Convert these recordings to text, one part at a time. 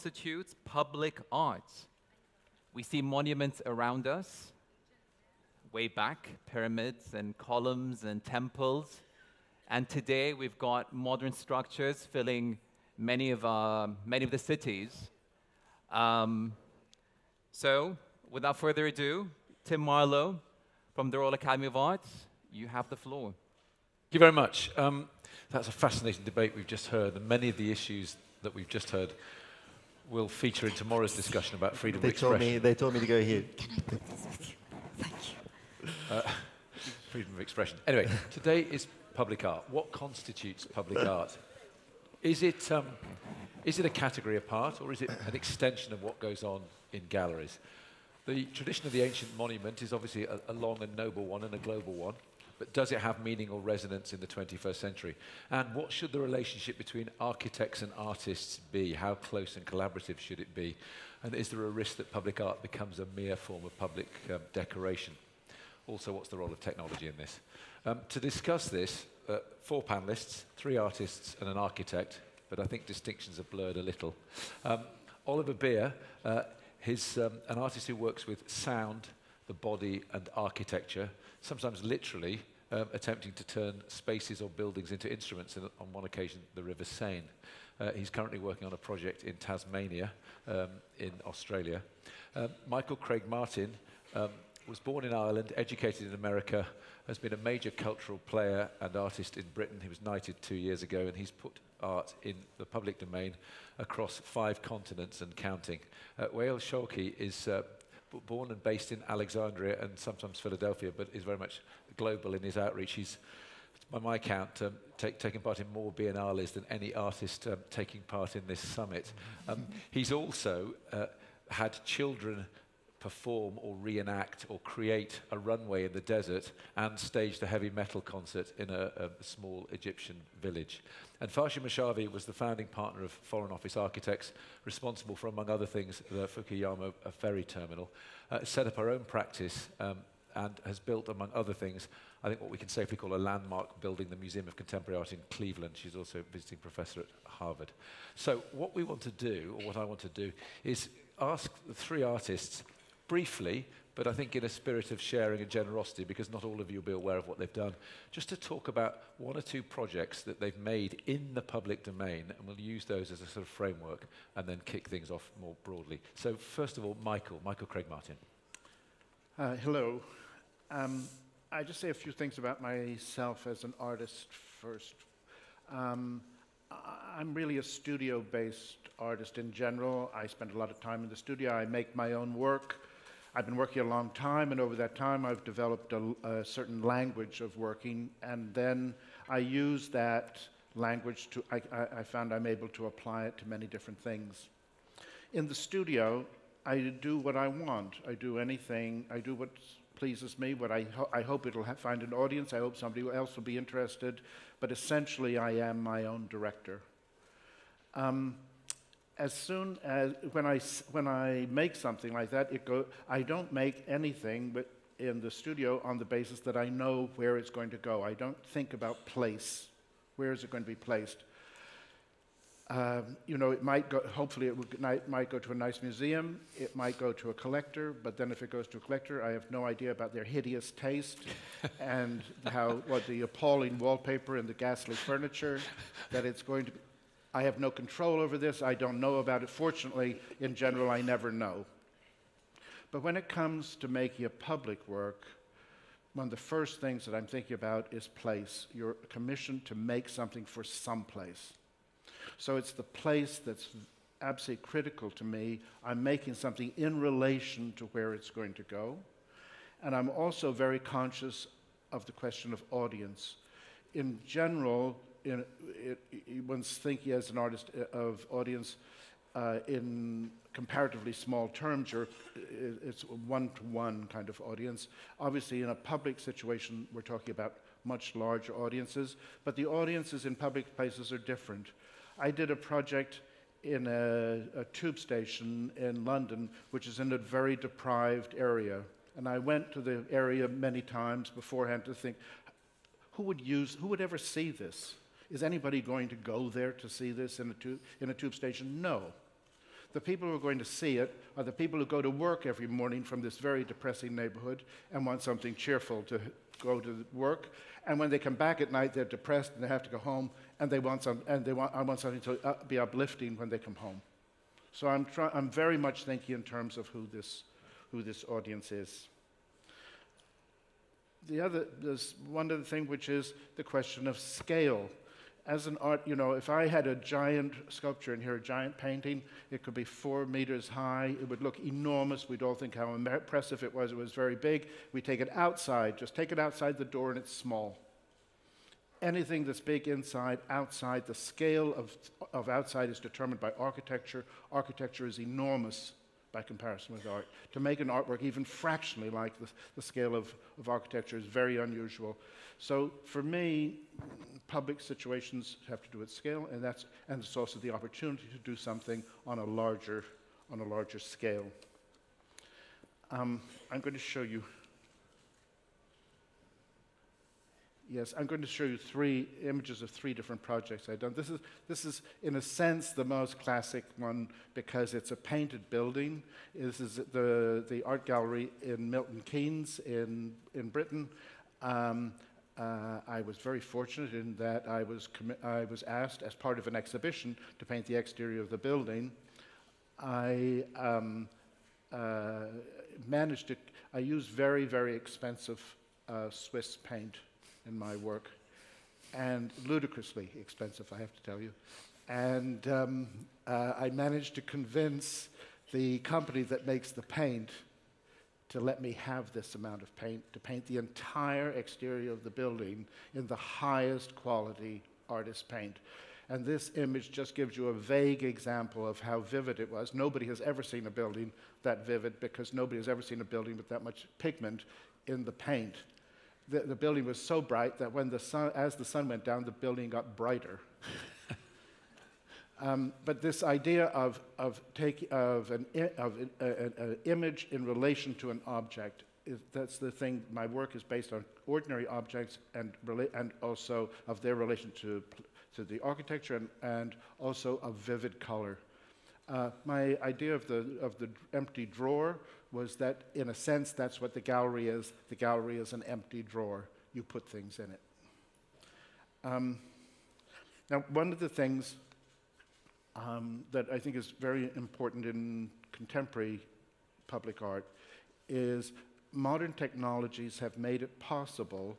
constitutes public art? We see monuments around us, way back, pyramids and columns and temples. And today we've got modern structures filling many of the cities. So, without further ado, Tim Marlowe from the Royal Academy of Arts, you have the floor. Thank you very much. That's a fascinating debate we've just heard, and many of the issues that we've just heard will feature in tomorrow's discussion about freedom of expression. They told me to go here. Can I put this with you? Thank you. Freedom of expression. Anyway, today is public art. What constitutes public art? Is it a category apart, or is it an extension of what goes on in galleries? The tradition of the ancient monument is obviously a long and noble one and a global one, but does it have meaning or resonance in the 21st century? And what should the relationship between architects and artists be? How close and collaborative should it be? And is there a risk that public art becomes a mere form of public decoration? Also, what's the role of technology in this? To discuss this, 4 panelists, 3 artists and an architect, but I think distinctions are blurred a little. Oliver Beer, he's an artist who works with sound, the body and architecture, sometimes literally attempting to turn spaces or buildings into instruments, and on one occasion the River Seine. He's currently working on a project in Tasmania, in Australia. Michael Craig Martin was born in Ireland, educated in America, has been a major cultural player and artist in Britain. He was knighted 2 years ago, and he's put art in the public domain across 5 continents and counting. Wael Shawki is born and based in Alexandria and sometimes Philadelphia, but is very much global in his outreach. He's, by my count, taken part in more biennales than any artist taking part in this summit. He's also had children perform or reenact or create a runway in the desert and staged a heavy metal concert in a small Egyptian village. And Farshid Mashavi was the founding partner of Foreign Office Architects, responsible for, among other things, the Fukuyama ferry terminal, set up her own practice and has built, among other things, I think what we can safely call a landmark building, the Museum of Contemporary Art in Cleveland. She's also a visiting professor at Harvard. So what we want to do, or what I want to do, is ask the 3 artists briefly, but I think in a spirit of sharing and generosity, because not all of you will be aware of what they've done, just to talk about 1 or 2 projects that they've made in the public domain, and we'll use those as a sort of framework and then kick things off more broadly. So first of all, Michael Craig Martin. Hello. I just say a few things about myself as an artist first. I'm really a studio-based artist in general. I spend a lot of time in the studio. I make my own work. I've been working a long time, and over that time I've developed a certain language of working, and then I use that language to, I found I'm able to apply it to many different things. In the studio, I do what I want. I do anything, I do what pleases me, what I hope it'll find an audience. I hope somebody else will be interested, but essentially I am my own director. As soon as, when I make something like that, I don't make anything but in the studio on the basis that I know where it's going to go. I don't think about place. Where is it going to be placed? You know, it might go, hopefully it might go to a nice museum, it might go to a collector, but then if it goes to a collector, I have no idea about their hideous taste and what the appalling wallpaper and the ghastly furniture that it's going to be. I have no control over this. I don't know about it. Fortunately, in general, I never know. But when it comes to making a public work, one of the first things that I'm thinking about is place. You're commissioned to make something for some place. So it's the place that's absolutely critical to me. I'm making something in relation to where it's going to go. And I'm also very conscious of the question of audience. In general, one's thinking as an artist of audience in comparatively small terms, it's a one-to-one kind of audience. Obviously, in a public situation, we're talking about much larger audiences, but the audiences in public places are different. I did a project in a tube station in London, which is in a very deprived area. And I went to the area many times beforehand to think, who would ever see this? Is anybody going to go there to see this in a tube station? No. The people who are going to see it are the people who go to work every morning from this very depressing neighborhood and want something cheerful to go to work. And when they come back at night, they're depressed and they have to go home, and I want something to be uplifting when they come home. So I'm very much thinking in terms of who this audience is. There's one other thing, which is the question of scale. As an art, if I had a giant sculpture in here, a giant painting, it could be 4 meters high. It would look enormous. We'd all think how impressive it was. It was very big. We take it outside. Just take it outside the door, and it's small. Anything that's big inside, outside, the scale of outside is determined by architecture. Architecture is enormous by comparison with art. To make an artwork even fractionally like the scale of architecture is very unusual. So for me, public situations have to do with scale, and it's also the opportunity to do something on a larger scale. I'm going to show you. Yes, I'm going to show you 3 images of 3 different projects I've done. This is, in a sense, the most classic one because it's a painted building. This is the art gallery in Milton Keynes in Britain. I was very fortunate in that I was asked, as part of an exhibition, to paint the exterior of the building. I used very, very expensive Swiss paint in my work, and ludicrously expensive, I have to tell you. And I managed to convince the company that makes the paint to let me have this amount of paint, to paint the entire exterior of the building in the highest quality artist paint. And this image just gives you a vague example of how vivid it was. Nobody has ever seen a building that vivid because nobody has ever seen a building with that much pigment in the paint. The building was so bright that as the sun went down, the building got brighter. But this idea of an image in relation to an object, that's the thing. My work is based on ordinary objects and also of their relation to the architecture and also of vivid color. My idea of the empty drawer was that, in a sense, that's what the gallery is. The gallery is an empty drawer. You put things in it. Now, one of the things that I think is very important in contemporary public art is modern technologies have made it possible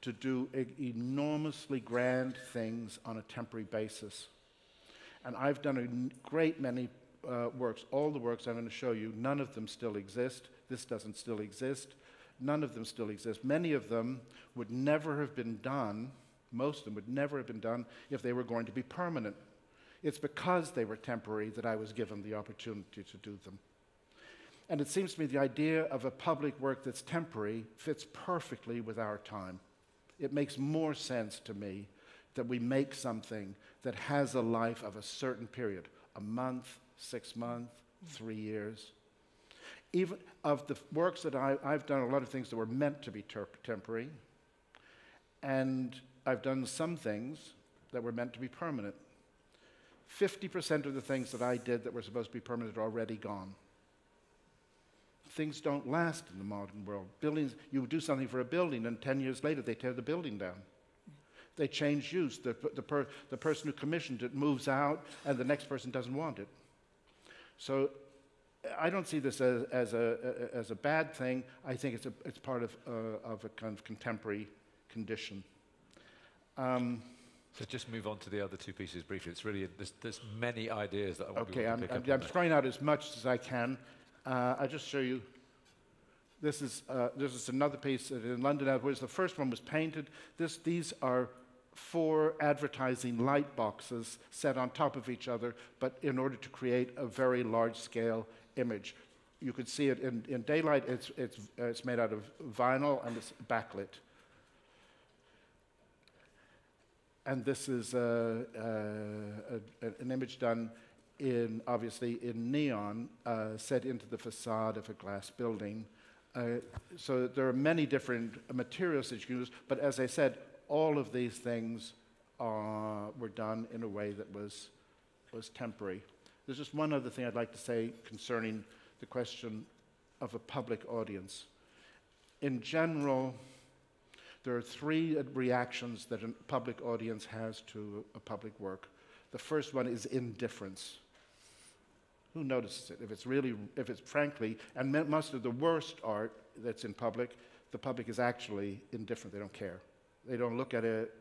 to do enormously grand things on a temporary basis. And I've done a great many works. All the works I'm going to show you, none of them still exist. This doesn't still exist. None of them still exist. Many of them would never have been done, most of them would never have been done if they were going to be permanent. It's because they were temporary that I was given the opportunity to do them. And it seems to me the idea of a public work that's temporary fits perfectly with our time. It makes more sense to me that we make something that has a life of a certain period, a month, 6 months, 3 years. Even of the works that I've done a lot of things that were meant to be temporary, and I've done some things that were meant to be permanent. 50% of the things that I did that were supposed to be permanent are already gone. Things don't last in the modern world. Buildings, you do something for a building, and 10 years later they tear the building down. They change use. The person who commissioned it moves out, and the next person doesn't want it. So I don't see this as a bad thing. I think it's part of a kind of contemporary condition. So just move on to the other 2 pieces briefly. It's really, there's many ideas that I want okay, to pick up on. I'm throwing out as much as I can. I'll just show you. This is another piece in London, whereas the first one was painted. These are 4 advertising light boxes set on top of each other, but in order to create a very large-scale image. You could see it in daylight. It's made out of vinyl, and it's backlit. And this is an image done obviously in neon, set into the facade of a glass building. So there are many different materials that you can use, but as I said, all of these things were done in a way that was temporary. There's just one other thing I'd like to say concerning the question of a public audience. In general, there are three reactions that a public audience has to a public work. The first one is indifference. Who notices it? If it's frankly, and most of the worst art that's in public, the public is actually indifferent. They don't care. They don't look at it.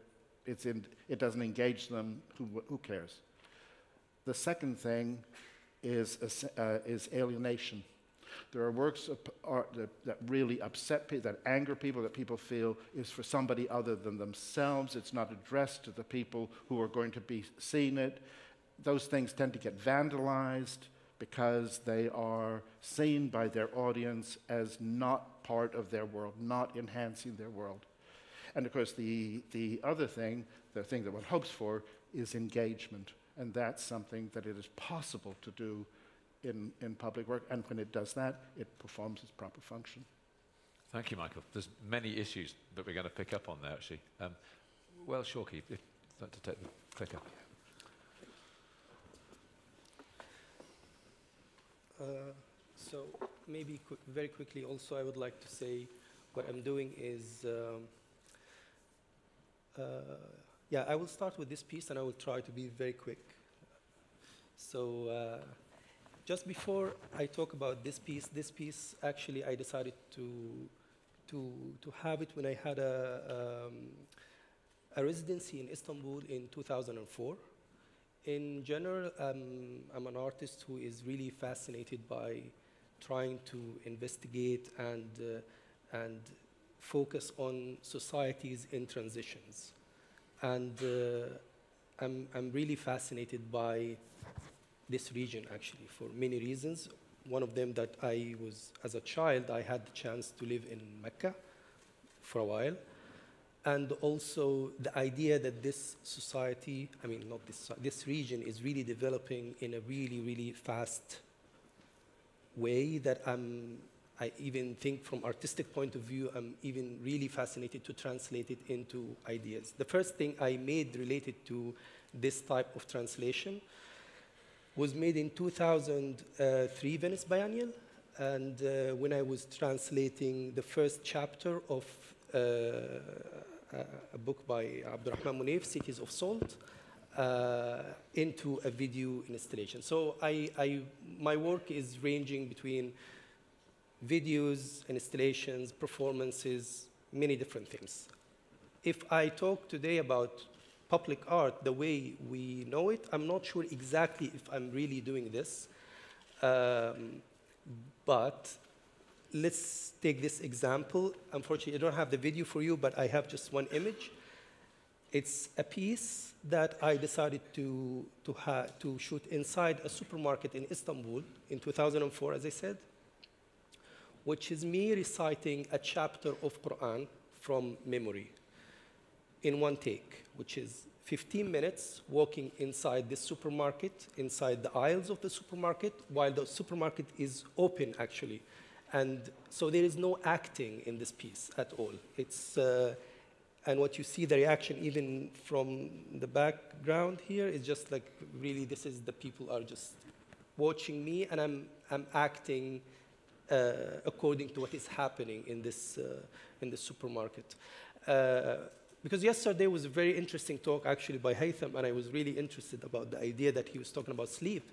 It doesn't engage them. Who cares? The second thing is alienation. There are works of art that really upset people, that anger people, that people feel is for somebody other than themselves. It's not addressed to the people who are going to be seeing it. Those things tend to get vandalized because they are seen by their audience as not part of their world, not enhancing their world. And of course, the other thing, the thing that one hopes for, is engagement. And that's something that it is possible to do in public work. And when it does that, it performs its proper function. Thank you, Michael. There's many issues that we're going to pick up on there, actually. Well, Shorky, if you'd like to take the clicker. So maybe very quickly also I would like to say what I'm doing is, yeah, I will start with this piece and I will try to be very quick. So just before I talk about this piece actually I decided to have it when I had a residency in Istanbul in 2004. In general, I'm an artist who is really fascinated by trying to investigate and focus on societies in transitions. And I'm really fascinated by this region, actually, for many reasons. One of them that as a child, I had the chance to live in Mecca for a while. And also the idea that this society, I mean, not this region is really developing in a really, really fast way that I even think from artistic point of view, I'm even really fascinated to translate it into ideas. The first thing I made related to this type of translation was made in 2003 Venice Biennial. And when I was translating the first chapter of a book by Abdurrahman Munif, Cities of Salt, into a video installation. So my work is ranging between videos, installations, performances, many different things. If I talk today about public art the way we know it, I'm not sure exactly if I'm really doing this, but let's take this example. Unfortunately, I don't have the video for you, but I have just one image. It's a piece that I decided to shoot inside a supermarket in Istanbul in 2004, as I said, which is me reciting a chapter of Quran from memory in one take, which is 15 minutes walking inside this supermarket, inside the aisles of the supermarket, while the supermarket is open, actually. And so there is no acting in this piece at all. It's, and what you see, the reaction even from the background here is just like, really, this is the people are just watching me, and I'm acting according to what is happening in this supermarket. Because yesterday was a very interesting talk, actually, by Haytham, and I was really interested about the idea that he was talking about sleep.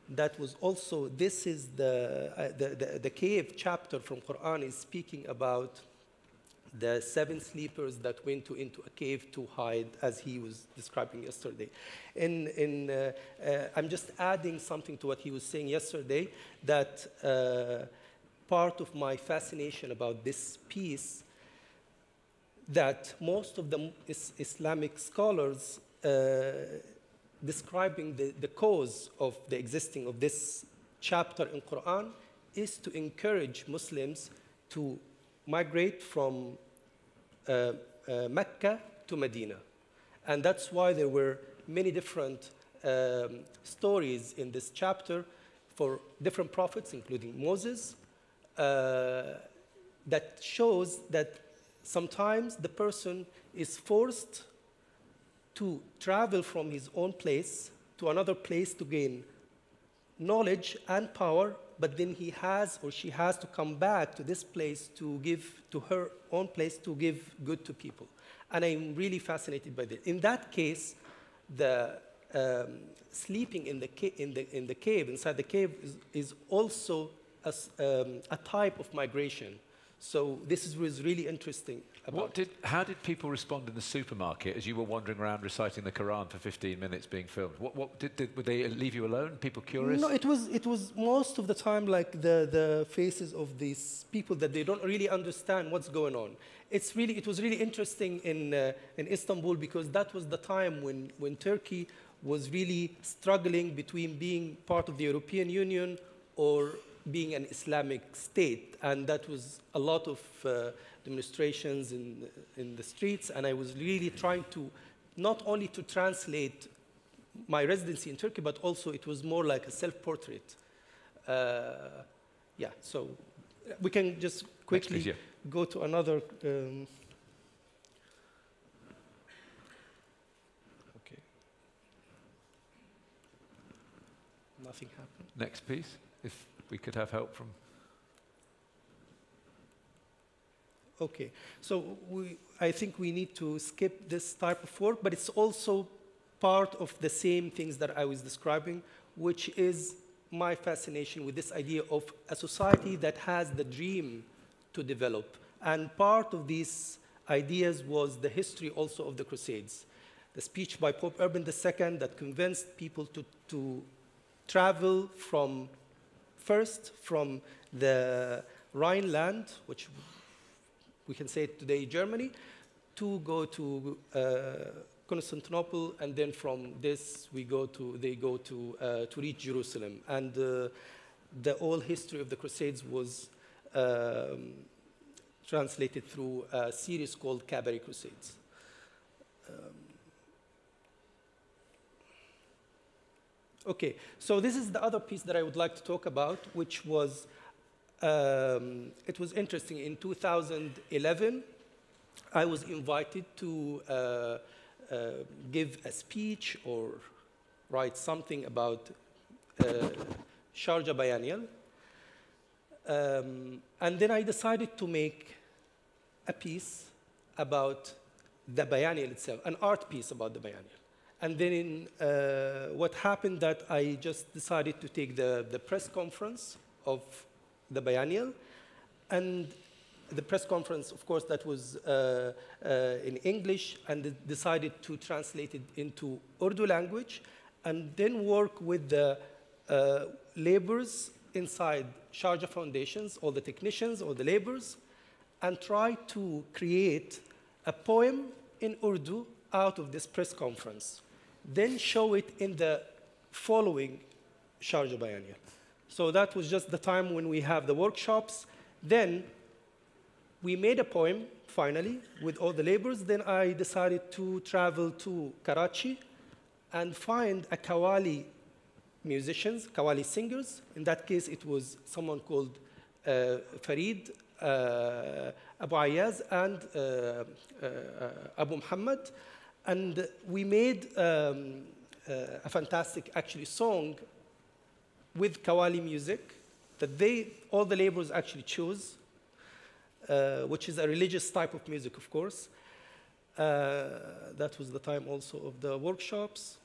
That was also, this is the cave chapter from Quran is speaking about the 7 sleepers that went into a cave to hide, as he was describing yesterday. I'm just adding something to what he was saying yesterday, that part of my fascination about this piece, that most of the Islamic scholars describing the cause of the existing of this chapter in Quran is to encourage Muslims to migrate from Mecca to Medina. And that's why there were many different stories in this chapter for different prophets, including Moses, that shows that sometimes the person is forced to travel from his own place to another place to gain knowledge and power, but then he has or she has to come back to this place to give, to her own place to give good to people. And I'm really fascinated by that. In that case, the sleeping in the cave, inside the cave, is also a type of migration. So this was really interesting. How did people respond in the supermarket as you were wandering around reciting the Quran for 15 minutes being filmed? Would they leave you alone? People curious? No, it was most of the time like the faces of these people that they don't really understand what's going on. It was really interesting in Istanbul, because that was the time when Turkey was really struggling between being part of the European Union or being an Islamic state, and that was a lot of demonstrations in the streets, and I was really trying to, not only to translate my residency in Turkey, but also it was more like a self-portrait. Yeah, so we can just quickly Next, please, go to another. Okay. Nothing happened. Next piece, if we could have help from... Okay, so I think we need to skip this type of work, but it's also part of the same things that I was describing, which is my fascination with this idea of a society that has the dream to develop. And part of these ideas was the history also of the Crusades. The speech by Pope Urban II that convinced people to travel from the Rhineland, which we can say today Germany, to go to Constantinople, and then from this they go to reach Jerusalem. And the whole history of the Crusades was translated through a series called Cabaret Crusades. Okay, so this is the other piece that I would like to talk about, which was, it was interesting. In 2011, I was invited to give a speech or write something about Sharjah Biennial. And then I decided to make a piece about the Biennial itself, an art piece about the Biennial. And then what happened that I just decided to take the press conference of the Biennial. And the press conference, of course, that was in English, and decided to translate it into Urdu language, and then work with the laborers inside Sharjah Foundations, all the technicians, all the laborers, and try to create a poem in Urdu out of this press conference. Then show it in the following Sharjah Biennial. So that was just the time when we have the workshops. Then we made a poem, finally, with all the laborers. Then I decided to travel to Karachi and find a Qawwali musicians, Qawwali singers. In that case, it was someone called Farid Abu Ayaz and Abu Muhammad. And we made a fantastic, actually, song with Qawwali music that all the laborers actually chose, which is a religious type of music, of course. That was the time also of the workshops.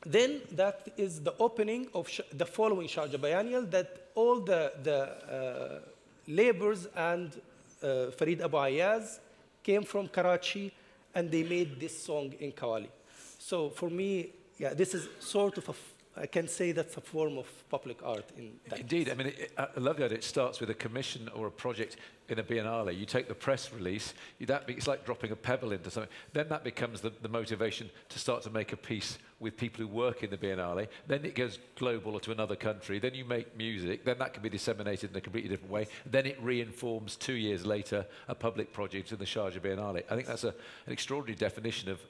Then that is the opening of the following Sharjah Biennial, that all the laborers and Farid Abu Ayaz came from Karachi, and they made this song in Qawwali. So for me, yeah, this is sort of I can say that's a form of public art in that Indeed. case. I mean, I love that it starts with a commission or a project in a biennale. You take the press release, it's like dropping a pebble into something. Then that becomes the motivation to start to make a piece with people who work in the biennale. Then it goes global or to another country. Then you make music. Then that can be disseminated in a completely different way. Then it reinforms 2 years later a public project in the Sharjah Biennale. I think that's an extraordinary definition of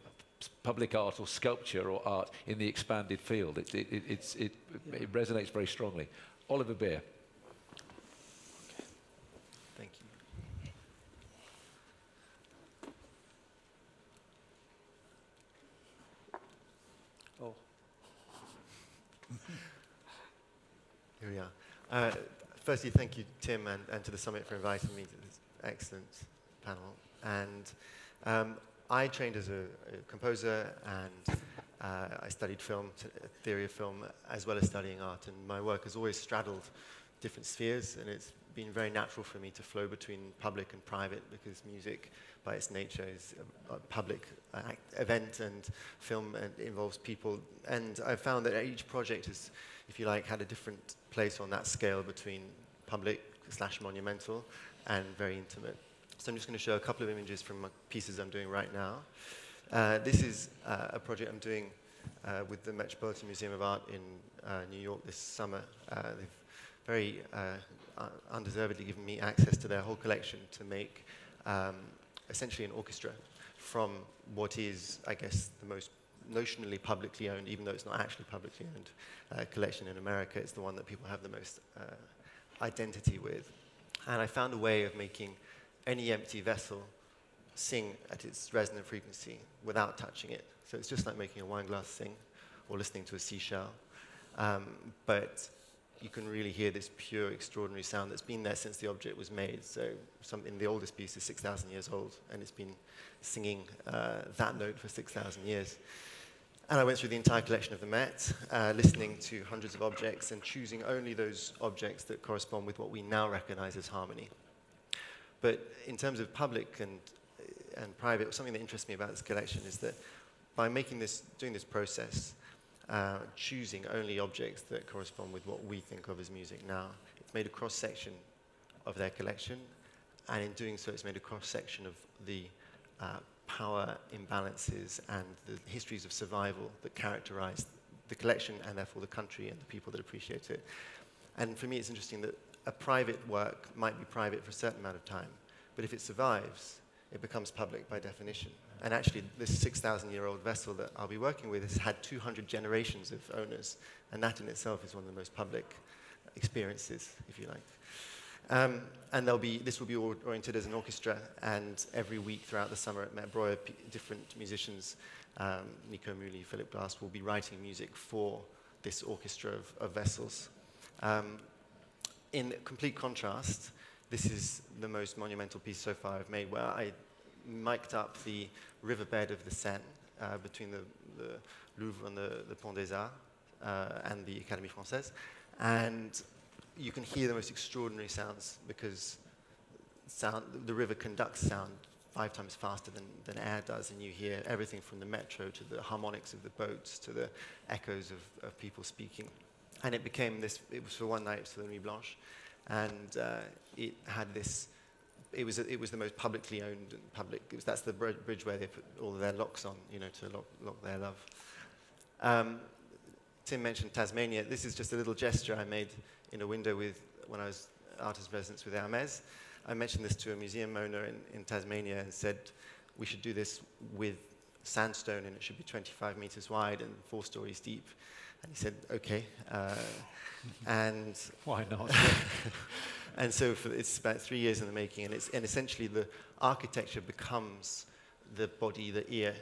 public art or sculpture or art in the expanded field. It resonates very strongly. Oliver Beer. Okay. Thank you. Oh. Here we are. Firstly, thank you, Tim, and to the Summit for inviting me to this excellent panel. And I trained as a composer, and I studied film, theory of film, as well as studying art. And my work has always straddled different spheres, and it's been very natural for me to flow between public and private, because music, by its nature, is a public event, and film involves people. And I've found that each project has, if you like, had a different place on that scale between public/monumental and very intimate. So I'm just going to show a couple of images from my pieces I'm doing right now. This is a project I'm doing with the Metropolitan Museum of Art in New York this summer. They've very undeservedly given me access to their whole collection to make essentially an orchestra from what is, I guess, the most notionally publicly owned, even though it's not actually publicly owned, collection in America. It's the one that people have the most identity with. And I found a way of making any empty vessel sing at its resonant frequency without touching it. So it's just like making a wine glass sing or listening to a seashell. But you can really hear this pure, extraordinary sound that's been there since the object was made. So in the oldest piece is 6,000 years old, and it's been singing that note for 6,000 years. And I went through the entire collection of the Met, listening to hundreds of objects and choosing only those objects that correspond with what we now recognize as harmony. But in terms of public and private, something that interests me about this collection is that by doing this process, choosing only objects that correspond with what we think of as music now, it's made a cross-section of their collection, and in doing so, it's made a cross-section of the power imbalances and the histories of survival that characterize the collection and therefore the country and the people that appreciate it. And for me, it's interesting that a private work might be private for a certain amount of time, but if it survives, it becomes public by definition. And actually, this 6,000-year-old vessel that I'll be working with has had 200 generations of owners, and that in itself is one of the most public experiences, if you like. And this will be oriented as an orchestra, and every week throughout the summer at Met Breuer, different musicians, Nico Muli, Philip Glass, will be writing music for this orchestra of vessels. In complete contrast, this is the most monumental piece so far I've made, where I mic'd up the riverbed of the Seine between the Louvre and the Pont des Arts and the Académie Française. And you can hear the most extraordinary sounds because the river conducts sound 5 times faster than air does, and you hear everything from the metro to the harmonics of the boats to the echoes of people speaking. And it became this, it was for one night, for the Nuit Blanche, and it had this, it was the most publicly owned and public, that's the bridge where they put all of their locks on, you know, to lock their love. Tim mentioned Tasmania. This is just a little gesture I made in a window when I was artist residence with Hermes. I mentioned this to a museum owner in Tasmania and said, we should do this with sandstone, and it should be 25 meters wide and 4 stories deep. And he said, okay. And why not? And so it's about 3 years in the making, and essentially the architecture becomes the body, the ear,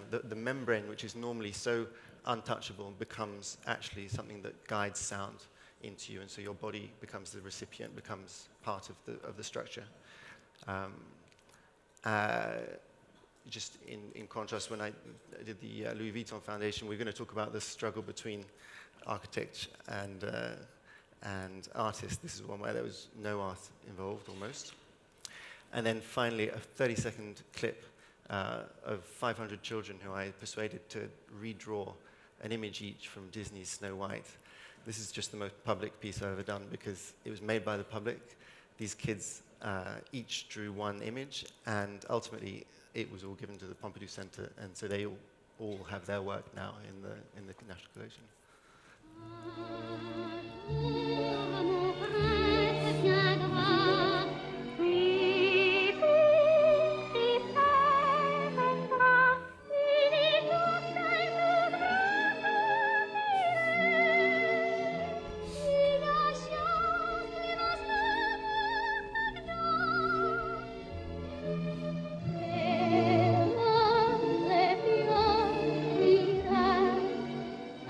the membrane, which is normally so untouchable, becomes actually something that guides sound into you, and so your body becomes the recipient, becomes part of the structure. Just in contrast, when I did the Louis Vuitton Foundation, we're going to talk about the struggle between architect and artist. This is one where there was no art involved, almost. And then finally, a 30-second clip of 500 children who I persuaded to redraw an image each from Disney's Snow White. This is just the most public piece I've ever done because it was made by the public. These kids each drew one image, and ultimately it was all given to the Pompidou Center, and so they all have their work now in the National Collection.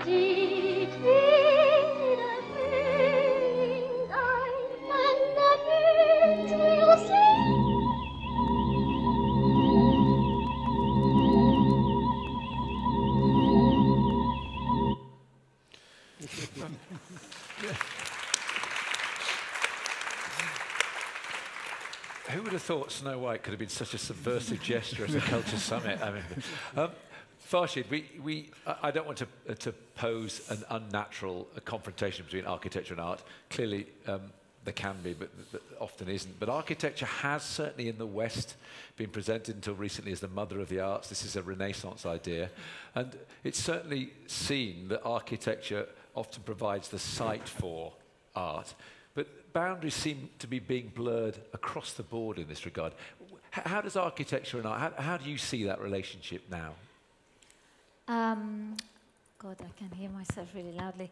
Dites-lui have thought Snow White could have been such a subversive gesture at a culture summit. I mean, Farshid, I don't want to pose an unnatural confrontation between architecture and art. Clearly, there can be, but often isn't. But architecture has certainly in the West been presented until recently as the mother of the arts. This is a Renaissance idea. And it's certainly seen that architecture often provides the site for art. But boundaries seem to be being blurred across the board in this regard. How does architecture and art, how do you see that relationship now? God, I can hear myself really loudly.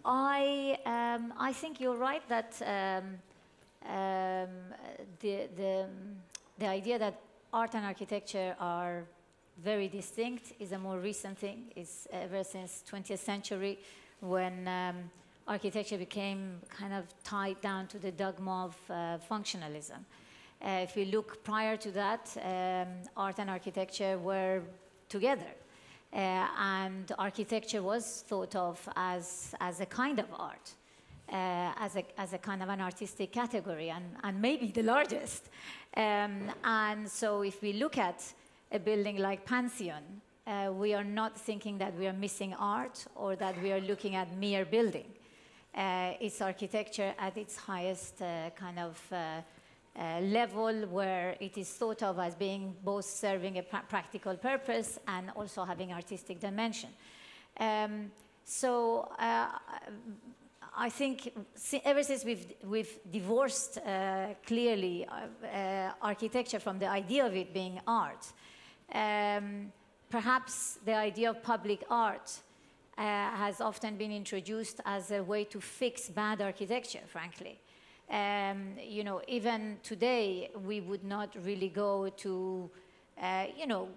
I think you're right that the idea that art and architecture are very distinct is a more recent thing. It's ever since 20th century when architecture became kind of tied down to the dogma of functionalism. If we look prior to that, art and architecture were together. And architecture was thought of as a kind of art, as a kind of an artistic category, and maybe the largest. And so if we look at a building like Pantheon, we are not thinking that we are missing art or that we are looking at mere building. It's architecture at its highest kind of level, where it is thought of as being both serving a practical purpose and also having artistic dimension. So I think ever since we've divorced clearly architecture from the idea of it being art, perhaps the idea of public art has often been introduced as a way to fix bad architecture, frankly. You know, even today, we would not really go to, you know,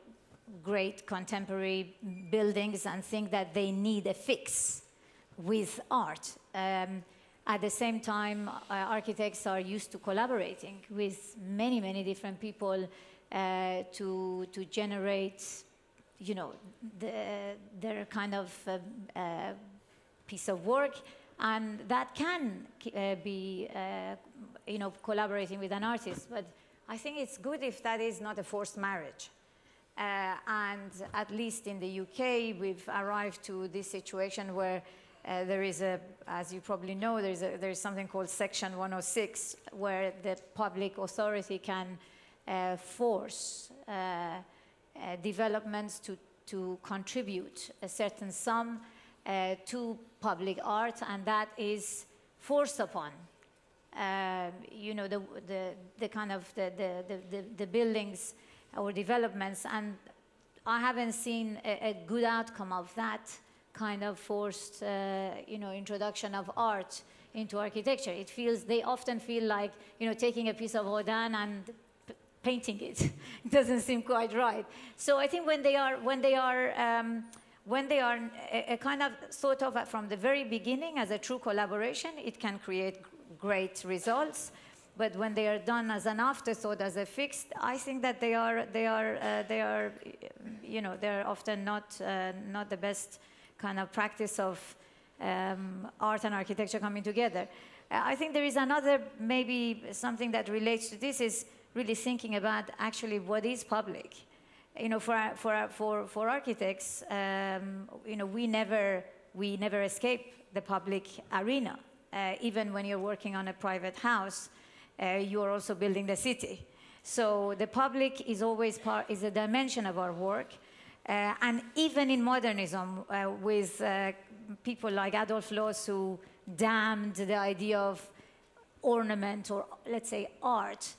great contemporary buildings and think that they need a fix with art. At the same time, architects are used to collaborating with many, many different people to generate, you know, their kind of piece of work. And that can be, you know, collaborating with an artist. But I think it's good if that is not a forced marriage. And at least in the UK, we've arrived to this situation where there is a, as you probably know, there is something called Section 106, where the public authority can force developments to contribute a certain sum to public art, and that is forced upon. You know, the kind of the buildings or developments, and I haven't seen a good outcome of that kind of forced, you know, introduction of art into architecture. It feels, they often feel like, you know, taking a piece of Rodin and painting it. It doesn't seem quite right. So I think when they are a kind of thought of from the very beginning as a true collaboration, it can create great results. But when they are done as an afterthought, as a fixed, I think that they are, you know, they're often not the best kind of practice of art and architecture coming together. I think there is another, maybe something that relates to this, is really thinking about actually what is public. You know, for architects, you know, we never escape the public arena. Even when you're working on a private house, you are also building the city. So the public is always is a dimension of our work. And even in modernism, with people like Adolf Loos, who damned the idea of ornament or, let's say, art,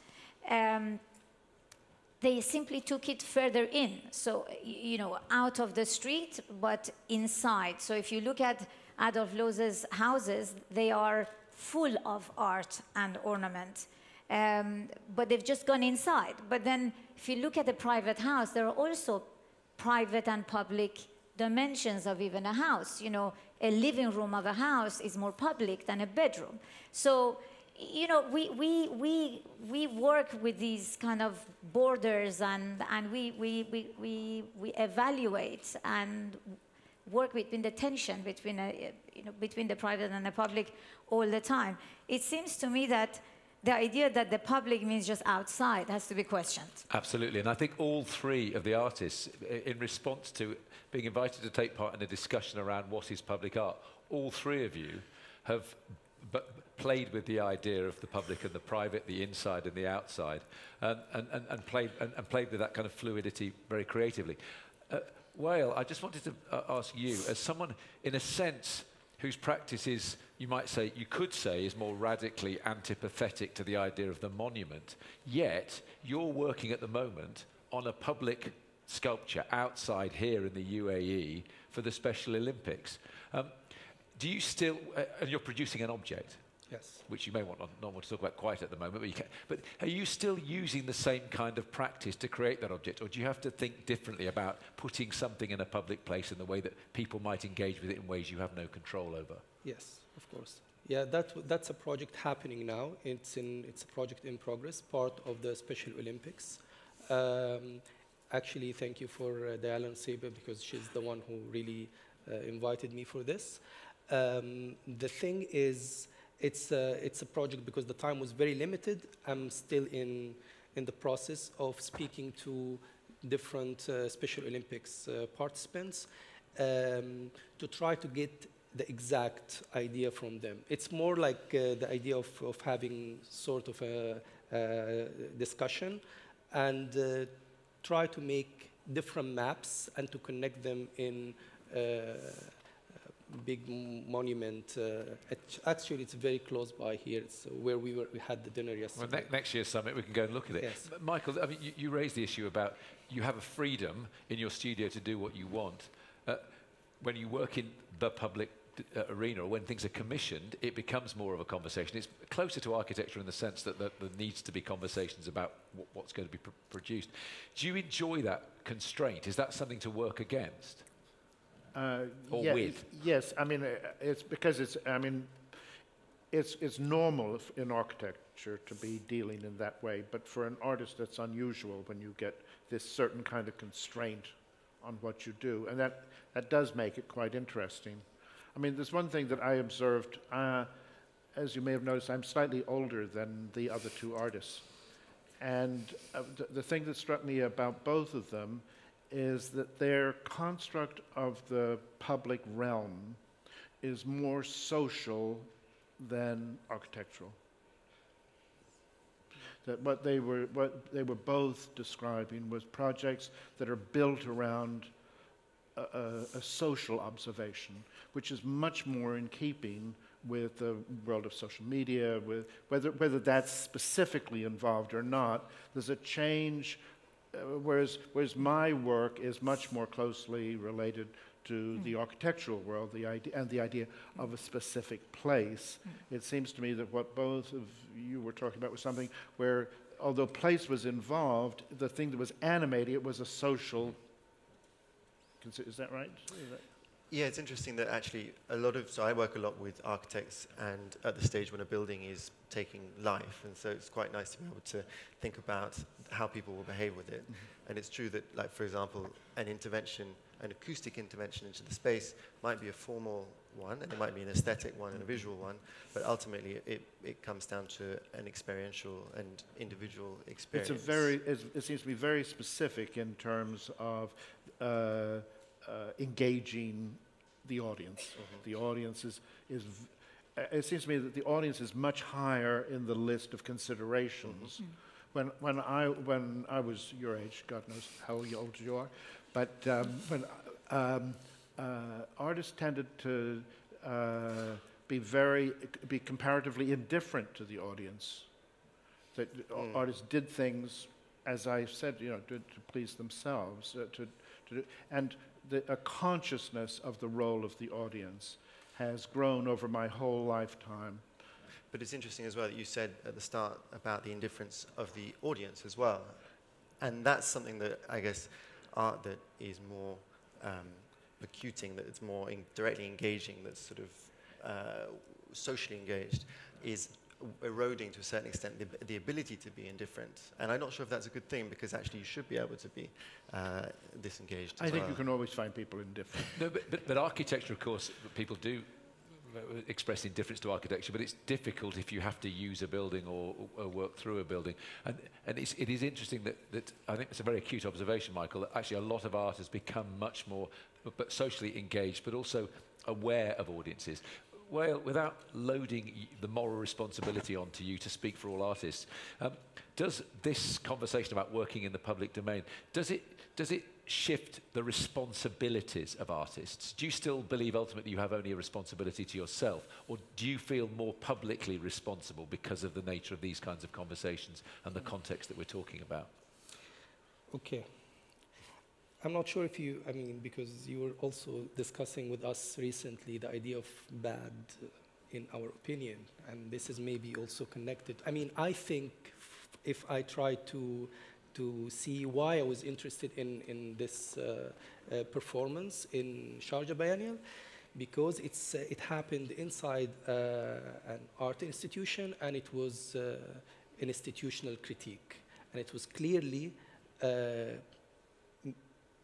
they simply took it further in. So, you know, out of the street, but inside. So if you look at Adolf Loos's houses, they are full of art and ornament. But they've just gone inside. But then if you look at a private house, there are also private and public dimensions of even a house. You know, a living room of a house is more public than a bedroom. So, you know, we work with these kind of borders, and we evaluate and work between the tension between you know, between the private and the public all the time. It seems to me that the idea that the public means just outside has to be questioned. Absolutely, and I think all three of the artists, in response to being invited to take part in a discussion around what is public art, all three of you have played with the idea of the public and the private, the inside and the outside, and played with that kind of fluidity very creatively. Wael, I just wanted to ask you, as someone, in a sense, whose practice is, you might say, you could say, is more radically antipathetic to the idea of the monument, yet you're working at the moment on a public sculpture outside here in the UAE for the Special Olympics. Do you still, and you're producing an object? Yes. Which you may not want to talk about quite at the moment, but you can. But are you still using the same kind of practice to create that object, or do you have to think differently about putting something in a public place in the way that people might engage with it in ways you have no control over? Yes, of course. Yeah, that's a project happening now. It's a project in progress, part of the Special Olympics. Actually, thank you for Diana Seba, because she's the one who really invited me for this. The thing is, it's a project because the time was very limited. I'm still in the process of speaking to different Special Olympics participants to try to get the exact idea from them. It's more like the idea of having sort of a discussion and try to make different maps and to connect them in big monument. Actually, it's very close by here. It's where we had the dinner yesterday. Well, next year's summit, we can go and look at it. Yes. Michael, I mean, you raised the issue about you have a freedom in your studio to do what you want. When you work in the public arena, or when things are commissioned, it becomes more of a conversation. It's closer to architecture in the sense that there needs to be conversations about what's going to be produced. Do you enjoy that constraint? Is that something to work against? Or yeah, with? Yes, I mean, it's because it's normal in architecture to be dealing in that way, but for an artist that's unusual when you get this certain kind of constraint on what you do, and that does make it quite interesting. I mean, there's one thing that I observed, as you may have noticed, I'm slightly older than the other two artists, and the thing that struck me about both of them is that their construct of the public realm is more social than architectural. That what they were both describing was projects that are built around a social observation, which is much more in keeping with the world of social media, with whether that's specifically involved or not. There's a change. Whereas my work is much more closely related to the architectural world, the idea of a specific place. It seems to me that what both of you were talking about was something where, although place was involved, the thing that was animating it was a social. Is that right? Yeah, it's interesting that actually so I work a lot with architects, and at the stage when a building is taking life, and so it's quite nice to be able to think about how people will behave with it. And it's true that, like, for example, an acoustic intervention into the space might be a formal one, and it might be an aesthetic one and a visual one, but ultimately it comes down to an experiential and individual experience. It seems to be very specific in terms of engaging the audience. The audience is it seems to me that the audience is much higher in the list of considerations. When I was your age, God knows how old you are, but when artists tended to be comparatively indifferent to the audience. That artists did things, as I said, to please themselves, and a consciousness of the role of the audience has grown over my whole lifetime. But it's interesting as well that you said at the start about the indifference of the audience as well. And that's something that, I guess, art that is more locuting, that it's more directly engaging, that's sort of socially engaged, is eroding to a certain extent the ability to be indifferent. And I'm not sure if that's a good thing, because actually you should be able to be disengaged as I think well. you can always find people indifferent. No, but architecture, of course, people do expressed indifference to architecture, but it's difficult if you have to use a building or work through a building. And it is interesting that I think it's a very acute observation, Michael, that actually a lot of art has become much more but socially engaged, but also aware of audiences. Well, without loading the moral responsibility onto you to speak for all artists, does this conversation about working in the public domain, does it shift the responsibilities of artists? Do you still believe ultimately you have only a responsibility to yourself, or do you feel more publicly responsible because of the nature of these kinds of conversations and the context that we're talking about? Okay. I'm not sure if you, I mean, because you were also discussing with us recently the idea of bad in our opinion, and this is maybe also connected. I mean, I think if I try to see why I was interested in this performance in Sharjah Biennial, because it happened inside an art institution, and it was an institutional critique. And it was clearly,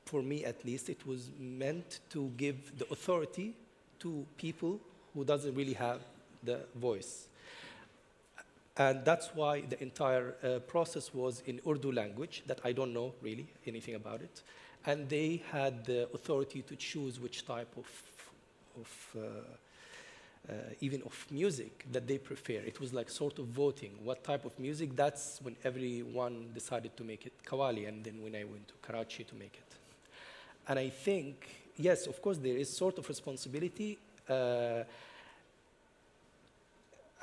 for me at least, it was meant to give the authority to people who doesn't really have the voice. And that's why the entire process was in Urdu language, that I don't know really anything about it. And they had the authority to choose which type even of music that they prefer. It was like sort of voting what type of music. That's when everyone decided to make it Qawwali, and then when I went to Karachi to make it. And I think, yes, of course, there is sort of responsibility.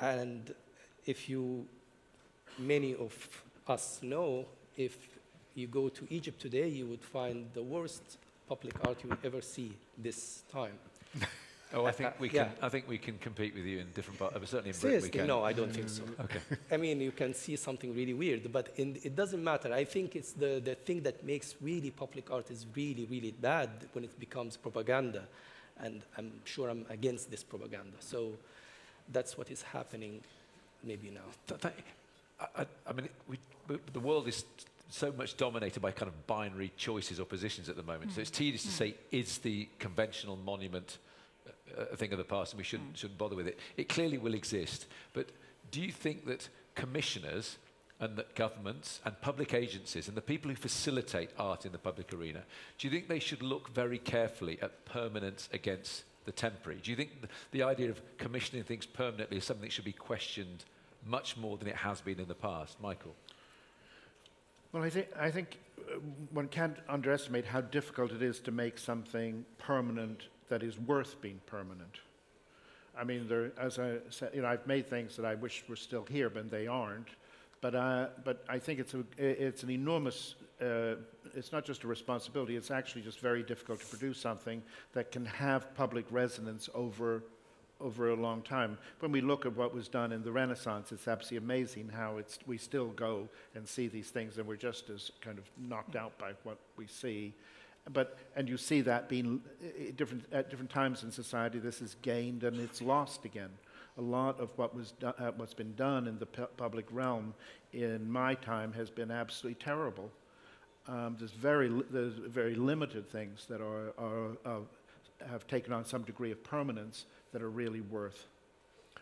And if many of us know, if you go to Egypt today, you would find the worst public art you would ever see this time. Oh, I think we can. I think we can compete with you in different parts. Certainly in Britain, we can. No, I don't think so. Okay. I mean, you can see something really weird, but it doesn't matter. I think it's the thing that makes really public art is really, really bad when it becomes propaganda, and I'm sure I'm against this propaganda. So that's what is happening, maybe now. I mean, the world is so much dominated by kind of binary choices or positions at the moment. So it's tedious to say, is the conventional monument a thing of the past and we shouldn't bother with it? It clearly will exist. But do you think that commissioners and that governments and public agencies and the people who facilitate art in the public arena, do you think they should look very carefully at permanence against the temporary? Do you think the idea of commissioning things permanently is something that should be questioned much more than it has been in the past? Michael? Well, I think one can't underestimate how difficult it is to make something permanent that is worth being permanent. I mean, as I said, I've made things that I wish were still here, but they aren't. But I think it's an enormous. It's not just a responsibility. It's actually just very difficult to produce something that can have public resonance over a long time. When we look at what was done in the Renaissance, it's absolutely amazing how we still go and see these things, and we're just as kind of knocked out by what we see. And you see that being at different times in society, this is gained and it's lost again. A lot of what's been done in the public realm in my time has been absolutely terrible. There's very limited things that have taken on some degree of permanence that are really worth.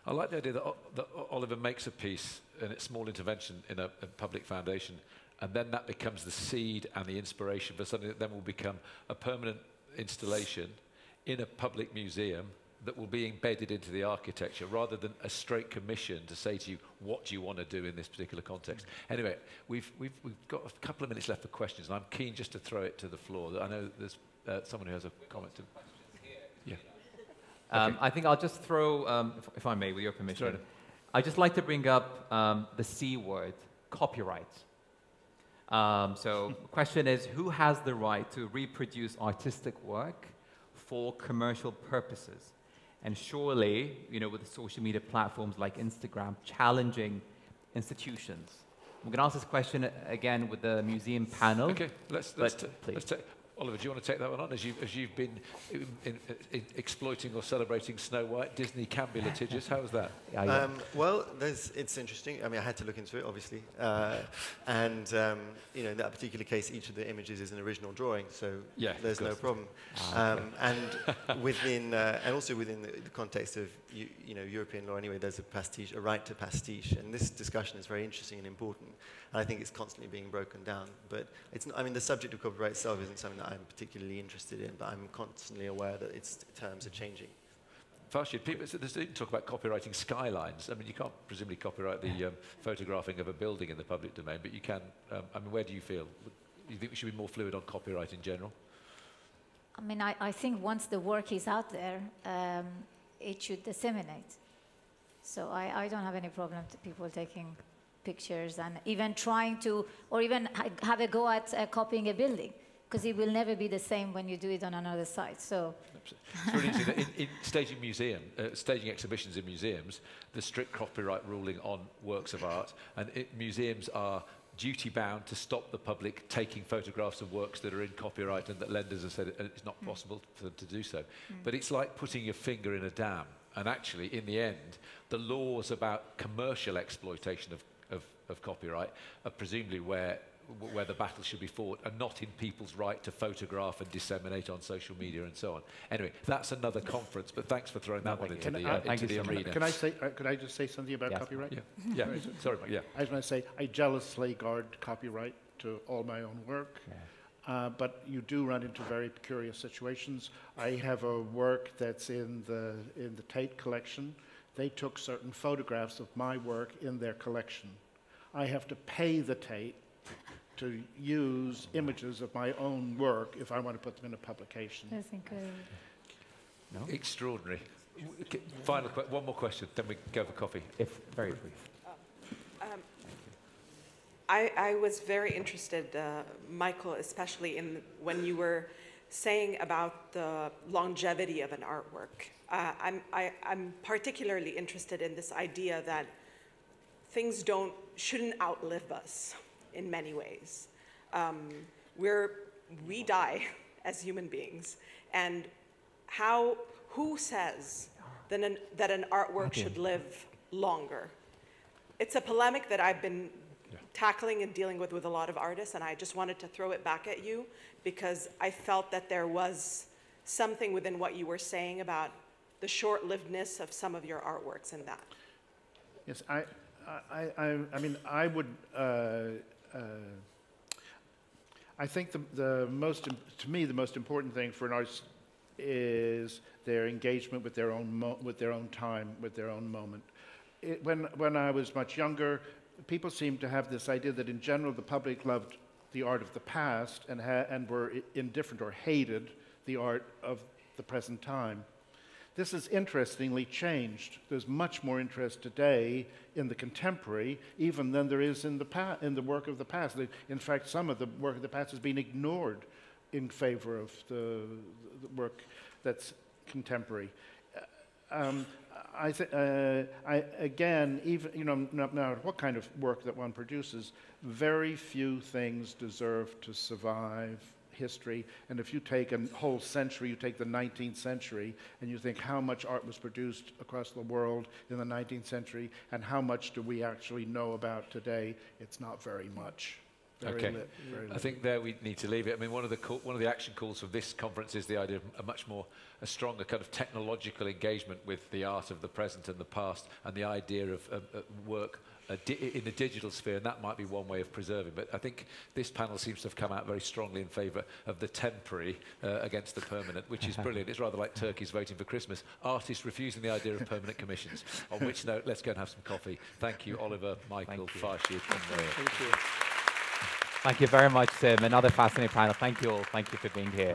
I like the idea that Oliver makes a piece and it's small intervention in a public foundation, and then that becomes the seed and the inspiration for something that then will become a permanent installation in a public museum that will be embedded into the architecture, rather than a straight commission to say to you, what do you want to do in this particular context? Anyway, we've got a couple of minutes left for questions, and I'm keen just to throw it to the floor. I know there's someone who has a comment. Yeah. Okay. I think I'll just throw, if I may, with your permission, Sure. I'd just like to bring up the C word, copyright. So the question is, who has the right to reproduce artistic work for commercial purposes? And surely, with the social media platforms like Instagram challenging institutions. We're going to ask this question again with the museum panel. Okay, let's Oliver, do you want to take that one on? As you've been exploiting or celebrating Snow White, Disney can be litigious. How was that? Well, it's interesting. I mean, I had to look into it, obviously. You know, in that particular case, each of the images is an original drawing, so there's no problem. And also within the context of you know, European law anyway, there's a right to pastiche, and this discussion is very interesting and important. And I think it's constantly being broken down. But it's not, I mean, the subject of copyright itself isn't something that I'm particularly interested in, but I'm constantly aware that its terms are changing. Farshid, people talk about copyrighting skylines. I mean, you can't presumably copyright the photographing of a building in the public domain, but you can. I mean, where do you feel? Do you think we should be more fluid on copyright in general? I mean, I think once the work is out there, it should disseminate. So I don't have any problem with people taking pictures and even trying to, or even have a go at copying a building, because it will never be the same when you do it on another site. So it's really interesting that in staging exhibitions in museums, the strict copyright ruling on works of art, and museums are duty-bound to stop the public taking photographs of works that are in copyright and that lenders have said it's not possible for them to do so. But it's like putting your finger in a dam. And actually, in the end, the laws about commercial exploitation of copyright are presumably where the battle should be fought, and not in people's right to photograph and disseminate on social media and so on. Anyway, that's another conference, but thanks for throwing that one into the arena. Can I say, could I just say something about copyright? Yeah. Sorry, Mike. Yeah. I was going to say, I jealously guard copyright to all my own work. But you do run into very curious situations. I have a work that's in the Tate collection. They took certain photographs of my work in their collection. I have to pay the Tate to use images of my own work if I want to put them in a publication. That's incredible. No? Extraordinary. Final one more question, then we go for coffee. If very brief. I was very interested, Michael, especially in when you were saying about the longevity of an artwork. I'm particularly interested in this idea that things shouldn't outlive us in many ways. We die as human beings, and who says that an artwork should live longer? It's a polemic that I've been tackling and dealing with a lot of artists, and I just wanted to throw it back at you because I felt that there was something within what you were saying about the short-livedness of some of your artworks in that. Yes, I mean, I would. I think to me, the most important thing for an artist is their engagement with their own time, with their own moment. When I was much younger, people seemed to have this idea that in general the public loved the art of the past and were indifferent or hated the art of the present time. This has interestingly changed. There's much more interest today in the contemporary even than there is in the work of the past. In fact, some of the work of the past has been ignored in favor of the work that's contemporary. Again, even no matter what kind of work that one produces, very few things deserve to survive history. And if you take a whole century, you take the 19th century, and you think how much art was produced across the world in the 19th century, and how much do we actually know about today? It's not very much. Very I think there we need to leave it. I mean, one of the action calls for this conference is the idea of a stronger kind of technological engagement with the art of the present and the past, and the idea of work in the digital sphere, and that might be one way of preserving. But I think this panel seems to have come out very strongly in favour of the temporary against the permanent, which is brilliant. It's rather like turkeys voting for Christmas. Artists refusing the idea of permanent commissions. On which note, let's go and have some coffee. Thank you, Oliver, Michael, Farshid, and Maria. Thank you. Thank you very much, Tim. Another fascinating panel. Thank you all. Thank you for being here.